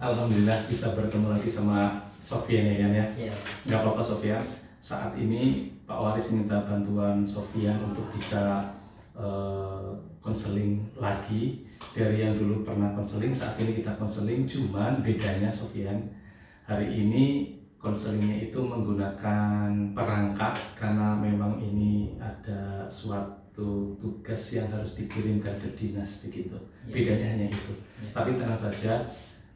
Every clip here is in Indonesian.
Alhamdulillah bisa bertemu lagi sama Sofian ya Yan ya. Iya. Nggak apa-apa Sofian. Saat ini Pak Waris minta bantuan Sofian untuk bisa konseling lagi. Dari yang dulu pernah konseling, saat ini kita konseling. Cuman bedanya Sofian, hari ini konselingnya itu menggunakan perangkat karena memang ini ada suatu tugas yang harus dikirimkan ke dinas begitu. Ya. Bedanya hanya itu. Ya. Tapi tenang saja,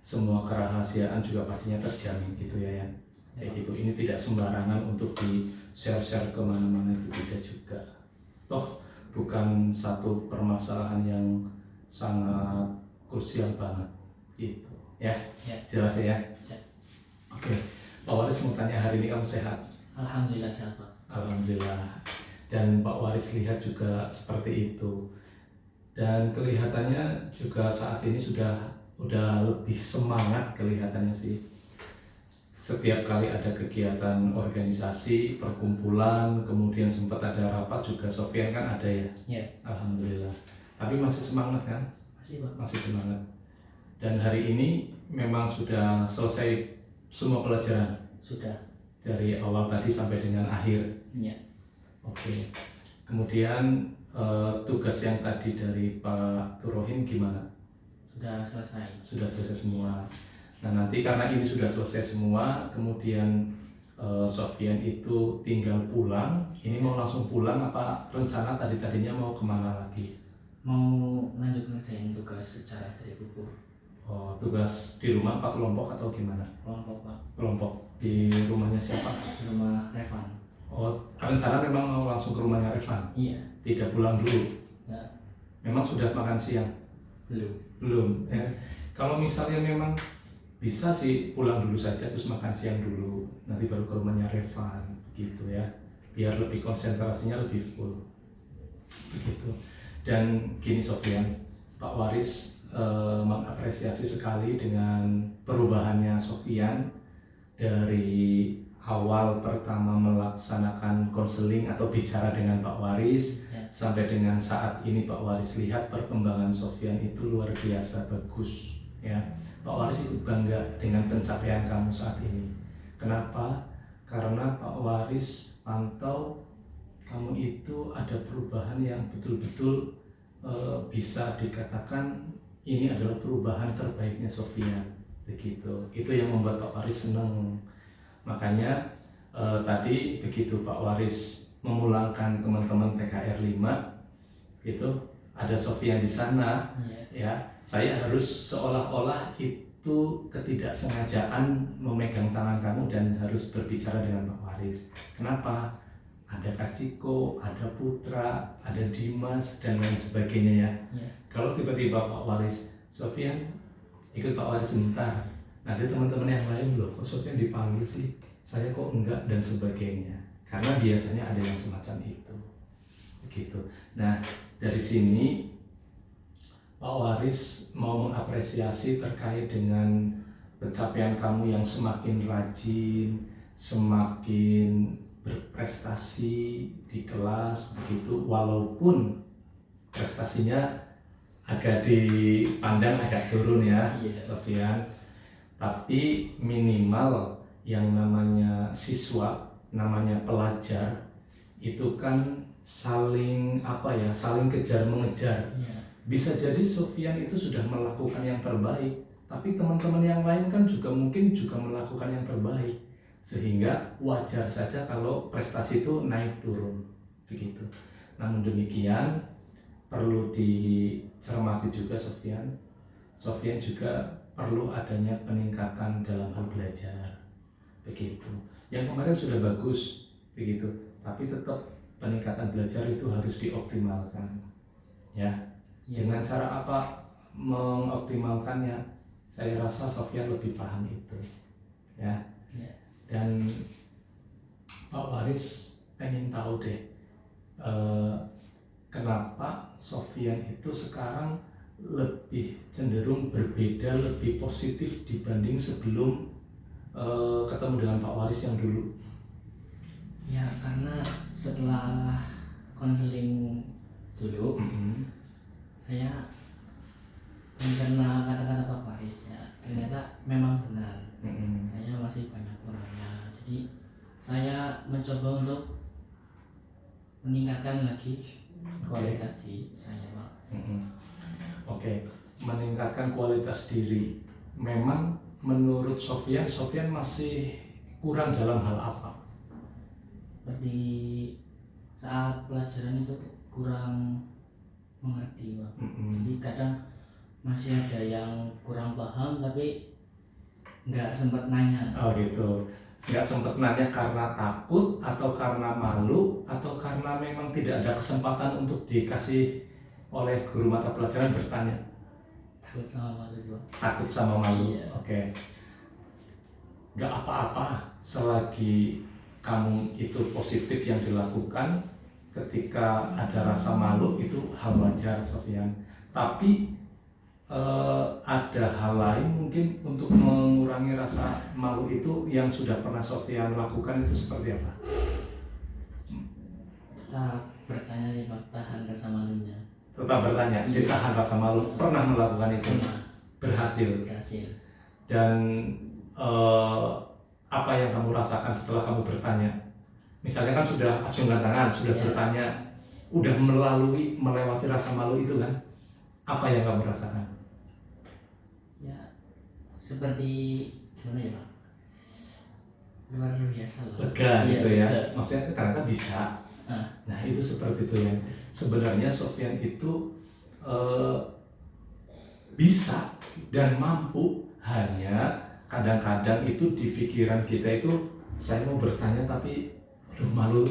semua kerahasiaan juga pastinya terjamin gitu ya Yan. Kayak gitu. Ini tidak sembarangan untuk di share-share kemana-mana, itu tidak juga. Toh bukan satu permasalahan yang sangat krusial banget gitu ya. Ya. Jelas ya. Ya. Oke, Pak Waris mau tanya, hari ini kamu sehat? Alhamdulillah sehat Pak. Alhamdulillah. Dan Pak Waris lihat juga seperti itu. Dan kelihatannya juga saat ini udah lebih semangat kelihatannya sih. Setiap kali ada kegiatan organisasi, perkumpulan, kemudian sempat ada rapat juga, Sofian kan ada ya? Ya. Alhamdulillah. Tapi masih semangat kan? Masih Pak. Masih semangat. Dan hari ini memang sudah selesai semua pelajaran? Sudah. Dari awal tadi sampai dengan akhir? Ya. Oke. Kemudian tugas yang tadi dari Pak Turohim gimana? Sudah selesai. Sudah selesai semua. Nah nanti karena ini sudah selesai semua, kemudian Sofian itu tinggal pulang. Ini mau langsung pulang apa rencana tadinya mau kemana lagi? Mau lanjut ngerjain tugas secara dari buku. Oh, tugas di rumah apa kelompok atau gimana? Kelompok Pak. Kelompok. Di rumahnya siapa? Di rumah Revan. Oh, rencana memang mau langsung ke rumahnya Revan? Iya. Tidak pulang dulu? Ya. Memang sudah makan siang? Belum. Belum ya. Kalau misalnya memang bisa sih pulang dulu saja terus makan siang dulu, nanti baru ke rumahnya Revan gitu ya, biar lebih konsentrasinya lebih full begitu. Dan gini Sofian, Pak Waris mengapresiasi sekali dengan perubahannya Sofian dari awal pertama melaksanakan konseling atau bicara dengan Pak Waris Ya. sampai dengan saat ini Pak Waris lihat perkembangan Sofian itu luar biasa bagus ya. Pak Waris itu bangga dengan pencapaian kamu saat ini. Kenapa? Karena Pak Waris pantau kamu itu ada perubahan yang betul-betul bisa dikatakan ini adalah perubahan terbaiknya Sofian begitu. Itu yang membuat Pak Waris senang. Makanya tadi begitu Pak Waris memulangkan teman-teman TKR 5 gitu, ada Sofian di sana. Ya, saya harus seolah-olah itu ketidaksengajaan memegang tangan kamu dan harus berbicara dengan Pak Waris. Kenapa? Ada Kak Ciko, ada Putra, ada Dimas dan lain sebagainya ya. Kalau tiba-tiba Pak Waris, Sofian ikut Pak Waris sebentar. Nah, ada teman-teman yang lain loh, kok Sofian dipanggil sih? Saya kok enggak dan sebagainya. Karena biasanya ada yang semacam itu. Begitu. Nah, dari sini Pak Waris mau mengapresiasi terkait dengan pencapaian kamu yang semakin rajin, semakin berprestasi di kelas begitu, walaupun prestasinya agak dipandang agak turun ya, Sofian. Tapi minimal yang namanya siswa, namanya pelajar itu kan saling saling kejar mengejar. Bisa jadi Sofian itu sudah melakukan yang terbaik, tapi teman-teman yang lain kan juga mungkin juga melakukan yang terbaik, sehingga wajar saja kalau prestasi itu naik turun begitu. Namun demikian perlu dicermati juga Sofian juga perlu adanya peningkatan dalam hal belajar begitu. Yang kemarin sudah bagus begitu, tapi tetap peningkatan belajar itu harus dioptimalkan ya. Dengan cara apa mengoptimalkannya? Saya rasa Sofian lebih paham itu ya. Dan Pak Waris pengen tahu deh kenapa Sofian itu sekarang lebih cenderung berbeda, lebih positif dibanding sebelum ketemu dengan Pak Waris yang dulu. Ya karena setelah konseling dulu, saya mencerna kata-kata Pak Waris ya, ternyata memang benar. Mm-mm. Saya masih banyak kurangnya. Jadi saya mencoba untuk meningkatkan lagi kualitas diri saya, Pak. Mm-mm. Oke, meningkatkan kualitas diri. Memang menurut Sofyan masih kurang dalam hal apa? Seperti saat pelajaran itu kurang mengerti, Pak. Mm-mm. Jadi kadang masih ada yang kurang paham tapi nggak sempat nanya. Oh gitu. Nggak sempet nanya karena takut atau karena malu atau karena memang tidak ada kesempatan untuk dikasih oleh guru mata pelajaran bertanya. Takut sama malu, Pak. Takut sama malu. Iya. Oke. Nggak apa-apa selagi kamu itu positif yang dilakukan. Ketika ada rasa malu itu hal wajar, Sofyan. Tapi ada hal lain mungkin untuk mengurangi rasa malu itu yang sudah pernah Sofyan lakukan itu seperti apa? Kita bertanya nih, Pak, tahan rasa malunya. Tetap bertanya, ditahan rasa malu. Pernah melakukan itu? Berhasil. Berhasil. Dan apa yang kamu rasakan setelah kamu bertanya? Misalnya kan sudah acungkan tangan, sudah Ya. bertanya, udah melewati rasa malu itu kan? Apa yang kamu rasakan? Ya, seperti gimana ya, Pak? Luar biasa lah. Lega Iya, gitu ya. lega. Maksudnya ternyata bisa. Nah itu seperti itu yang sebenarnya Sofyan itu bisa dan mampu, hanya kadang-kadang itu di pikiran kita itu saya mau bertanya tapi aduh malu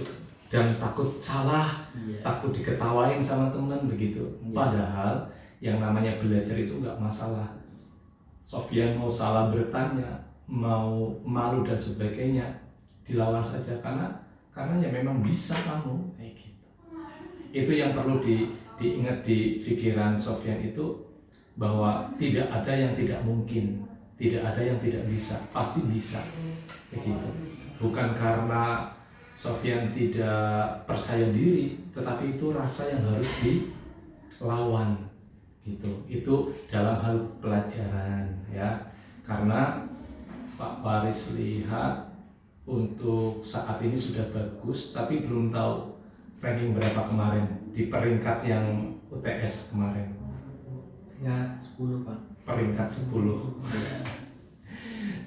dan takut salah, Iya. takut diketawain sama teman begitu. Iya. Padahal yang namanya belajar itu nggak masalah. Sofyan mau salah bertanya, mau malu dan sebagainya, dilawan saja karena ya memang bisa kamu kayak gitu. Itu yang perlu diingat di pikiran Sofyan itu, bahwa tidak ada yang tidak mungkin, tidak ada yang tidak bisa, pasti bisa begitu. Bukan karena Sofyan tidak percaya diri, tetapi itu rasa yang harus dilawan gitu. Itu dalam hal pelajaran ya. Karena Pak Faris lihat untuk saat ini sudah bagus, tapi belum tahu ranking berapa kemarin di peringkat yang UTS kemarin. Ya 10, Pak. Peringkat 10. Iya.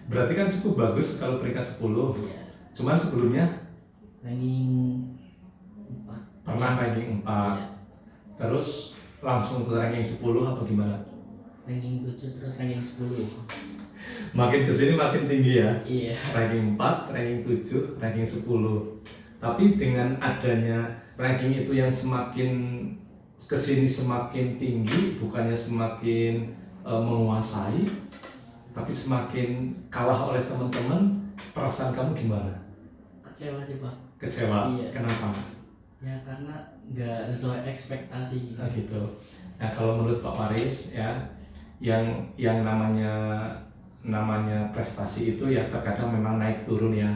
Berarti kan cukup bagus kalau peringkat 10. Iya. Cuman sebelumnya Ranking 4. pernah ranking 4. Iya. Terus langsung ke ranking 10 apa gimana? Ranking 7 terus ranking 10. Makin kesini makin tinggi ya. Iya. Ranking 4, ranking 7, ranking 10. Tapi dengan adanya ranking itu yang semakin kesini semakin tinggi, bukannya semakin menguasai, tapi semakin kalah oleh teman-teman, perasaan kamu gimana? Kecewa sih, Pak. Kecewa. Iya. Kenapa? Ya karena nggak sesuai ekspektasi. Nah, gitu. Nah kalau menurut Pak Faris ya, yang namanya prestasi itu ya terkadang memang naik turun ya,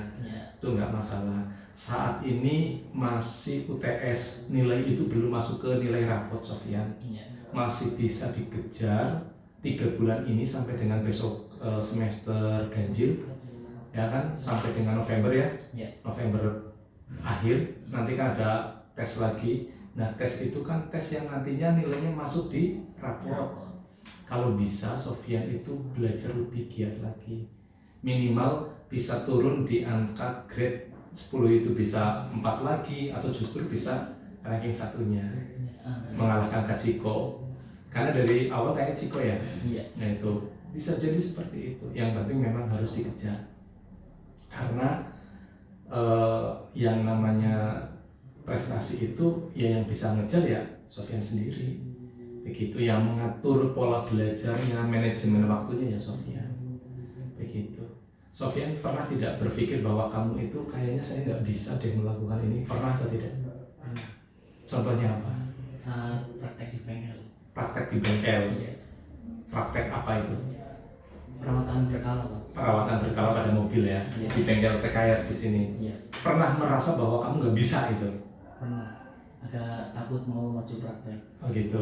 itu nggak masalah. Saat ini masih UTS, nilai itu belum masuk ke nilai rapot, Sofyan. Iya. Masih bisa dikejar 3 bulan ini sampai dengan besok semester ganjil ya kan, sampai dengan November ya. Iya. November akhir nanti kan ada tes lagi. Nah tes itu kan tes yang nantinya nilainya masuk di rapor. Kalau bisa Sofyan itu belajar lebih giat lagi, minimal bisa turun di angka grade 10 itu bisa 4 lagi, atau justru bisa ranking satunya, mengalahkan Kak Ciko. Karena dari awal kayak Ciko ya. Iya. Nah itu bisa jadi seperti itu. Yang penting memang harus dikejar. Karena yang namanya prestasi itu ya yang bisa ngejar ya Sofyan sendiri. Begitu, yang mengatur pola belajarnya, manajemen waktunya ya Sofyan. Begitu. Sofyan pernah tidak berpikir bahwa kamu itu kayaknya saya nggak bisa deh melakukan ini? Pernah atau tidak? Contohnya apa? Saat praktek di bengkel. Praktek di bengkel. Iya. Praktek apa itu? Perawatan berkala, Pak. Perawatan berkala pada mobil ya. Iya. Di bengkel TKR di sini. Iya. Pernah merasa bahwa kamu nggak bisa itu? Pernah. Agak takut mau maju praktek. Oh gitu.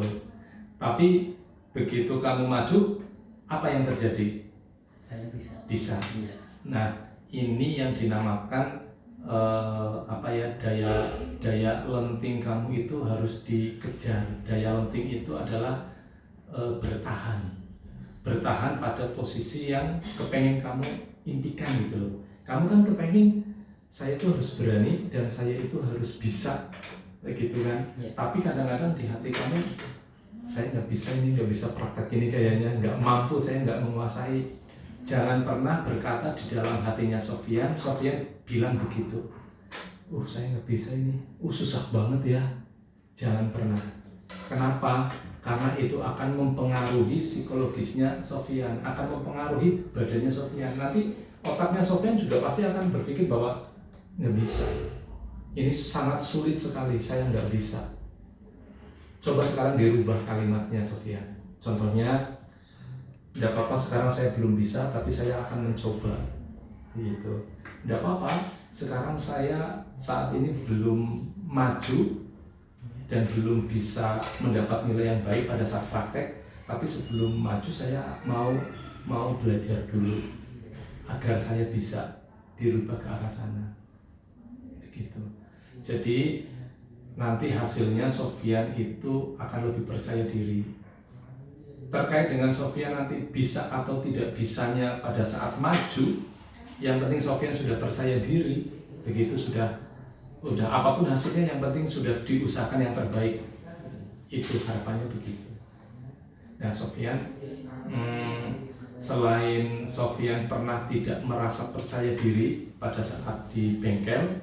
Tapi begitu kamu maju, apa yang terjadi? Saya bisa. Bisa. Iya. Nah, ini yang dinamakan daya lenting kamu itu harus dikejar. Daya lenting itu adalah bertahan pada posisi yang kepengen kamu impikan gitu loh. Kamu kan kepengen saya itu harus berani dan saya itu harus bisa, begitu kan? Ya. Tapi kadang-kadang di hati kamu, saya nggak bisa praktek ini kayaknya, nggak mampu, saya nggak menguasai. Jangan pernah berkata di dalam hatinya Sofyan bilang begitu. Saya nggak bisa ini, susah banget ya. Jangan pernah. Kenapa? Karena itu akan mempengaruhi psikologisnya Sofyan, akan mempengaruhi badannya Sofyan. Nanti otaknya Sofyan juga pasti akan berpikir bahwa nggak bisa. Ini sangat sulit sekali, saya nggak bisa. Coba sekarang dirubah kalimatnya Sofyan. Contohnya, tidak apa-apa sekarang saya belum bisa, tapi saya akan mencoba. Gitu. Tidak apa-apa, sekarang saya saat ini belum maju dan belum bisa mendapat nilai yang baik pada saat praktek, tapi sebelum maju saya mau belajar dulu agar saya bisa dirubah ke arah sana. Gitu. Jadi nanti hasilnya Sofyan itu akan lebih percaya diri. Terkait dengan Sofyan nanti bisa atau tidak bisanya pada saat maju, yang penting Sofyan sudah percaya diri. Begitu sudah apapun hasilnya, yang penting sudah diusahakan yang terbaik. Itu harapannya begitu. Nah, Sofyan, selain Sofyan pernah tidak merasa percaya diri pada saat di bengkel,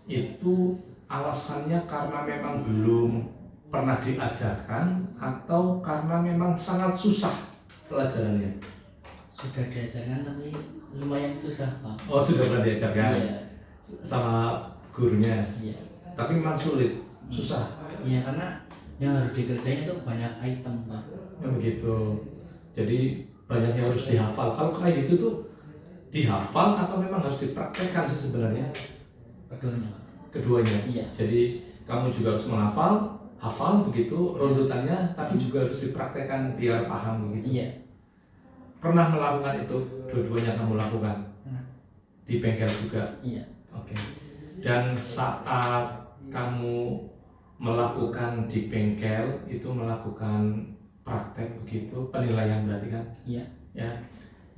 itu alasannya karena memang belum pernah diajarkan atau karena memang sangat susah pelajarannya? Sudah diajarkan tapi lumayan susah, Pak. Sudah pernah diajarkan? Iya. Sama gurunya? Iya. Tapi memang sulit, susah? Iya, karena yang harus dikerjain itu banyak item, Pak. Begitu. Jadi banyak yang harus dihafal. Kalau kayak gitu tuh dihafal atau memang harus dipraktekkan sih sebenarnya? Keduanya, Pak. Keduanya? Iya. Jadi kamu juga harus hafal begitu runtutannya, tapi juga harus dipraktekkan biar paham begitu. Iya. Pernah melakukan itu? Dua-duanya kamu lakukan? Di bengkel juga? Iya. Oke. Dan saat kamu melakukan di bengkel itu melakukan praktek begitu, penilaian berarti kan? Iya. Ya.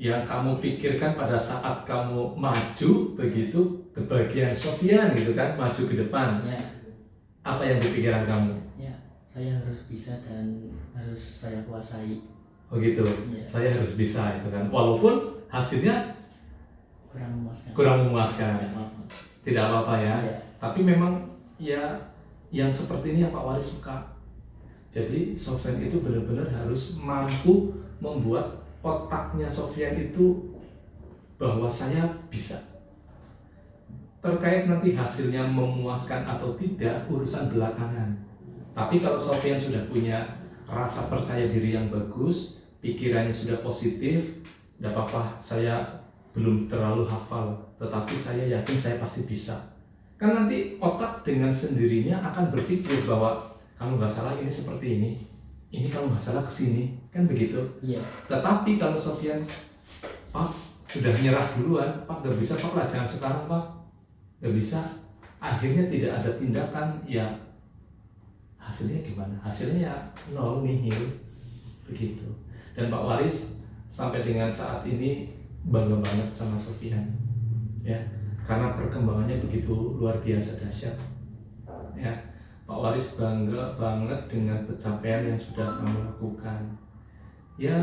Yang kamu pikirkan pada saat kamu maju begitu ke bagian Sofyan gitu kan, maju ke depan. Ya. Apa yang di pikiran kamu? Ya, saya harus bisa dan harus saya kuasai. Oh gitu. Ya. Saya harus bisa itu kan. Walaupun hasilnya kurang memuaskan. Tidak apa-apa ya. Ya. Tapi memang ya yang seperti ini yang Pak Waris suka. Jadi Sofyan itu benar-benar harus mampu membuat otaknya Sofyan itu bahwa saya bisa. Terkait nanti hasilnya memuaskan atau tidak urusan belakangan. Tapi kalau Sofyan sudah punya rasa percaya diri yang bagus, pikirannya sudah positif, tidak apa-apa, saya belum terlalu hafal, tetapi saya yakin saya pasti bisa. Kan nanti otak dengan sendirinya akan berpikir bahwa kalau nggak salah ini seperti ini kalau nggak salah kesini, kan begitu. Iya. Tetapi kalau Sofyan, Pak sudah nyerah duluan, Pak nggak bisa, Pak pelajaran sekarang Pak, nggak bisa. Akhirnya tidak ada tindakan, ya hasilnya gimana? Hasilnya ya nol, nihil, begitu. Dan Pak Waris sampai dengan saat ini bangga banget sama Sofyan, ya, karena perkembangannya begitu luar biasa dahsyat, ya. Pak Waris bangga banget dengan pencapaian yang sudah kamu lakukan. Ya,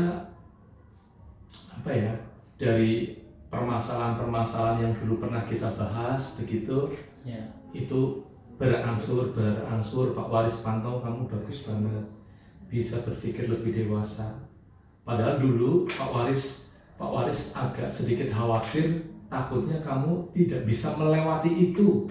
apa ya, dari permasalahan-permasalahan yang dulu pernah kita bahas begitu, Ya. itu berangsur Pak Waris pantau kamu bagus banget, bisa berpikir lebih dewasa. Padahal dulu Pak Waris agak sedikit khawatir, takutnya kamu tidak bisa melewati itu.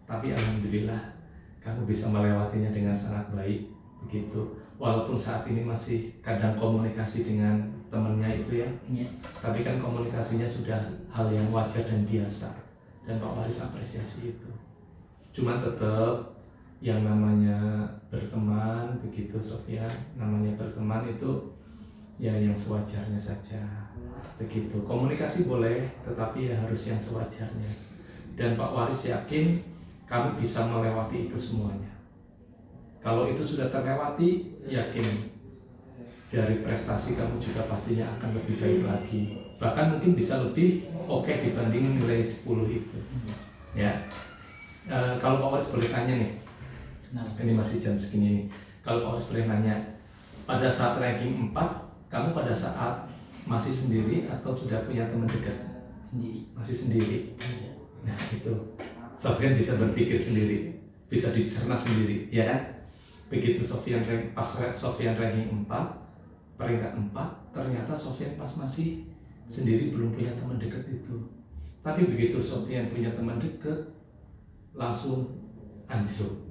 Tapi alhamdulillah kamu bisa melewatinya dengan sangat baik begitu. Walaupun saat ini masih kadang komunikasi dengan temannya itu ya. Ya. Tapi kan komunikasinya sudah hal yang wajar dan biasa. Dan Pak Waris apresiasi itu. Cuma tetap yang namanya berteman begitu Sofyan, namanya berteman itu ya yang sewajarnya saja. Begitu. Komunikasi boleh, tetapi ya harus yang sewajarnya. Dan Pak Waris yakin kami bisa melewati itu semuanya. Kalau itu sudah terlewati, yakin dari prestasi kamu juga pastinya akan lebih baik lagi. Bahkan mungkin bisa lebih oke dibanding nilai 10 itu. Ya. Kalau Pak Waris boleh tanya nih, ini masih jam segini nih. Kalau Pak Waris boleh nanya, pada saat ranking 4, kamu pada saat masih sendiri atau sudah punya teman dekat? Sendiri. Masih sendiri. Nah itu, Sofyan bisa berpikir sendiri, bisa dicerna sendiri, ya kan? Begitu pas Sofyan ranking 4, peringkat 4, ternyata Sofyan pas masih sendiri belum punya teman dekat itu. Tapi begitu Sofyan punya teman dekat, langsung anjlok.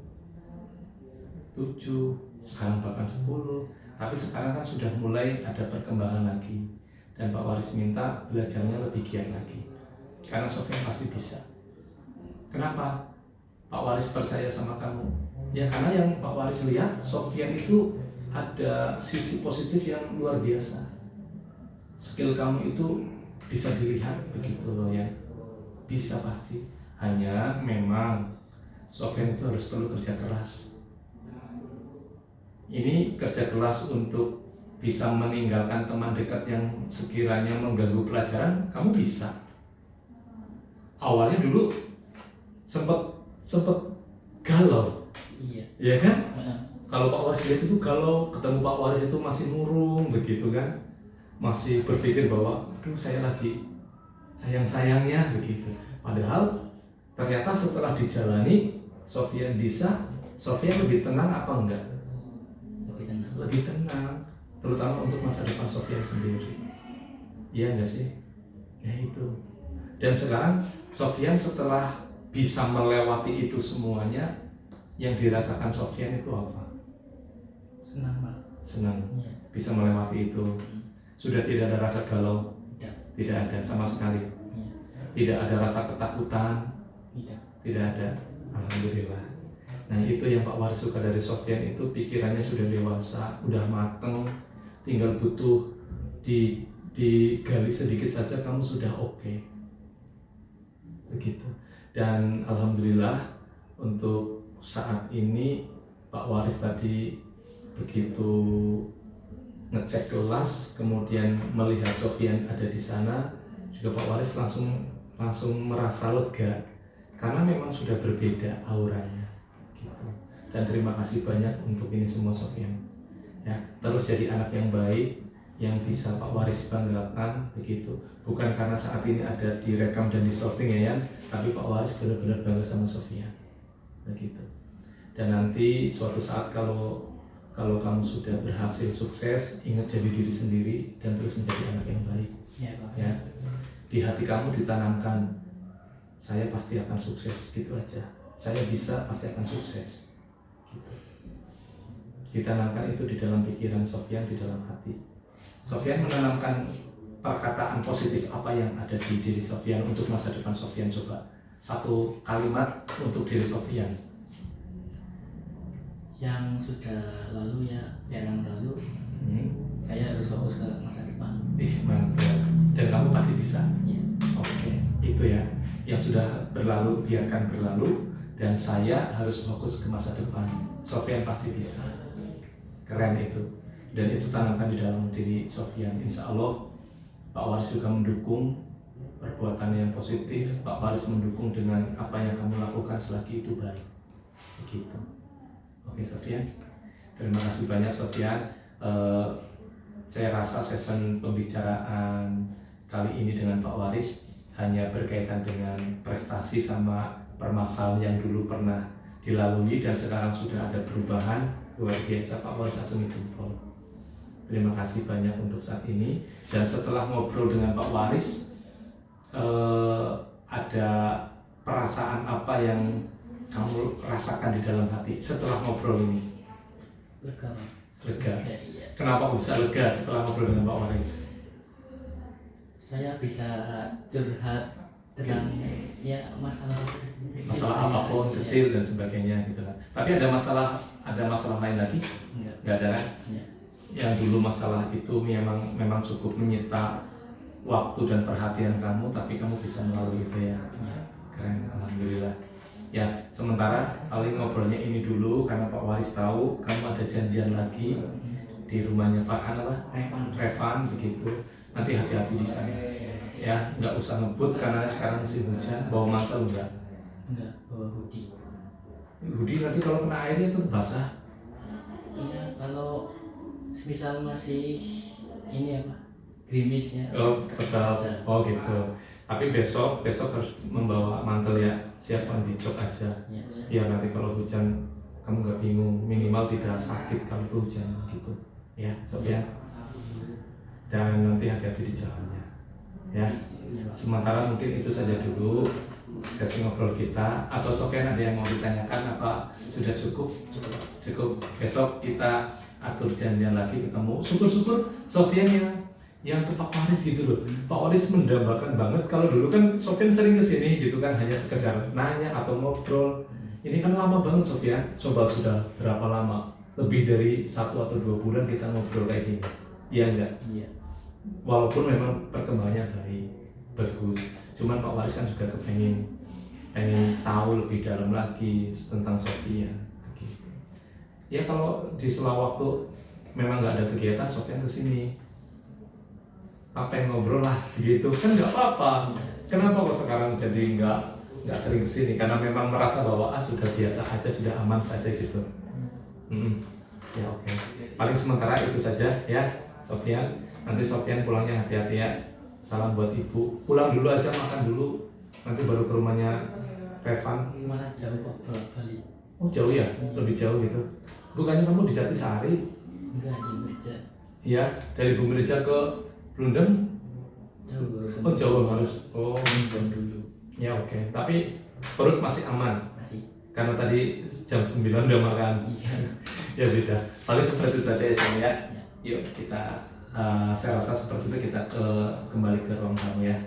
7, sekarang bahkan 10. Tapi sekarang kan sudah mulai ada perkembangan lagi. Dan Pak Waris minta belajarnya lebih giat lagi. Karena Sofyan pasti bisa. Kenapa? Pak Waris percaya sama kamu. Ya karena yang Pak Waris lihat, Sofyan itu ada sisi positif yang luar biasa. Skill kamu itu bisa dilihat begitu loh ya. Bisa pasti. Hanya memang Sofyan itu harus perlu kerja keras. Ini kerja keras untuk bisa meninggalkan teman dekat yang sekiranya mengganggu pelajaran, kamu bisa. Awalnya dulu sempet galau, Iya. ya kan? Kalau Pak Waris lihat itu galau, ketemu Pak Waris itu masih murung begitu kan, masih berpikir bahwa, aduh saya lagi sayang-sayangnya begitu. Padahal ternyata setelah dijalani, Sofyan bisa, Sofyan lebih tenang apa enggak? Lebih tenang, terutama untuk masa depan Sofyan sendiri. Iya enggak sih? Ya itu. Dan sekarang Sofyan setelah bisa melewati itu semuanya, yang dirasakan Sofyan itu apa? Senang Pak. Senang. Iya. Bisa melewati itu. Sudah tidak ada rasa galau. Tidak ada sama sekali. Iya. Tidak ada rasa ketakutan. Tidak ada. Alhamdulillah. Nah itu yang Pak Waris suka dari Sofyan itu, pikirannya sudah dewasa, udah mateng, tinggal butuh digali sedikit saja kamu sudah oke. Begitu. Dan alhamdulillah untuk saat ini Pak Waris tadi begitu ngecek kelas, kemudian melihat Sofyan ada di sana, juga Pak Waris langsung merasa lega karena memang sudah berbeda auranya. Dan terima kasih banyak untuk ini semua Sofyan. Ya, terus jadi anak yang baik, yang bisa Pak Waris banggakan begitu. Bukan karena saat ini ada direkam dan disorting ya, tapi Pak Waris benar-benar bangga sama Sofyan. Begitu. Dan nanti suatu saat kalau kamu sudah berhasil sukses, ingat jadi diri sendiri dan terus menjadi anak yang baik. Ya, Pak. Ya. Di hati kamu ditanamkan, saya pasti akan sukses, gitu aja. Saya bisa, pasti akan sukses. Gitu. Ditanamkan itu di dalam pikiran Sofyan, di dalam hati. Sofyan menanamkan perkataan positif apa yang ada di diri Sofyan untuk masa depan Sofyan. Coba satu kalimat untuk diri Sofyan. Yang sudah lalu ya biarkan berlalu. Saya harus fokus ke masa depan. Mantap. Dan kamu pasti bisa. Ya. Oke, itu ya. Yang sudah berlalu biarkan berlalu. Dan saya harus fokus ke masa depan. Sofyan pasti bisa. Keren itu. Dan itu tanamkan di dalam diri Sofyan. Insya Allah Pak Waris juga mendukung perbuatan yang positif. Pak Waris mendukung dengan apa yang kamu lakukan selagi itu baik. Begitu. Oke Sofyan. Terima kasih banyak Sofyan. Saya rasa sesi pembicaraan kali ini dengan Pak Waris hanya berkaitan dengan prestasi sama permasalahan yang dulu pernah dilalui dan sekarang sudah ada perubahan luar biasa. Pak Waris acungi jempol. Terima kasih banyak untuk saat ini. Dan setelah ngobrol dengan Pak Waris, ada perasaan apa yang kamu rasakan di dalam hati setelah ngobrol ini? Lega. Lega. Ya. Kenapa bisa lega setelah ngobrol dengan Pak Waris? Saya bisa curhat tentang ya masalah apapun kecil dan sebagainya gitu kan. Tapi ada masalah lain lagi? Enggak. Nggak ada kan? Ya. yang dulu masalah itu memang cukup menyita waktu dan perhatian kamu, tapi kamu bisa melalui itu ya. Keren, alhamdulillah. Ya, sementara paling ngobrolnya ini dulu karena Pak Waris tahu kamu ada janjian lagi di rumahnya Farhan apa? Revan begitu. Nanti hati-hati di sana. Ya, nggak usah ngebut karena sekarang musim hujan. Bawa mantel enggak? Enggak, bawa hoodie. Hoodie nanti kalau kena airnya itu basah. Iya, kalau misal masih ini apa? Gerimisnya. Oh, betul. Oh gitu. Tapi besok harus membawa mantel ya. Siapkan di jok aja. Ya, Ya nanti kalau hujan kamu nggak bingung, minimal tidak sakit kalau hujan gitu. Ya, Sofyan. Dan nanti hati-hati di jalannya. Ya. Sementara mungkin itu saja dulu sesi ngobrol kita. Atau Sofyan ada yang mau ditanyakan apa sudah cukup? Cukup. Besok kita atur janjian lagi ketemu. Syukur-syukur Sofyan yang ke Pak Waris gitu loh. Pak Waris mendambakan banget. Kalau dulu kan Sofyan sering kesini gitu kan, hanya sekedar nanya atau ngobrol. Ini kan lama banget Sofyan. Coba sudah berapa lama? Lebih dari 1 atau 2 bulan kita ngobrol kayak gini. Iya enggak? Iya. Walaupun memang perkembangannya baik, bagus. Cuman Pak Waris kan juga pengen tahu lebih dalam lagi tentang Sofyan. Gitu. Ya kalau di sela waktu memang nggak ada kegiatan, Sofyan kesini. Apa yang ngobrol lah gitu kan nggak apa-apa. Kenapa kok sekarang jadi nggak sering kesini? Karena memang merasa bahwa sudah biasa aja, sudah aman saja gitu. Ya oke. Paling sementara itu saja ya Sofyan. Nanti Sofyan pulangnya hati-hati ya. Salam buat ibu. Pulang dulu aja, makan dulu. Nanti baru ke rumahnya Revan. Mana jauh kok Bali? Oh jauh ya? Lebih jauh gitu. Bukannya kamu di Jatisari? Enggak, di Merja. Iya, dari Bumerja ke Blundeng. Jauh. Oh jauh harus. Oh Jam dulu. ya oke. Tapi perut masih aman. Masih. Karena tadi jam 9 udah makan. Iya. Ya sudah. Paling seperti itu aja ya Sam ya. Ya. Yuk kita saya rasa seperti itu kita kembali ke ruang tamu ya.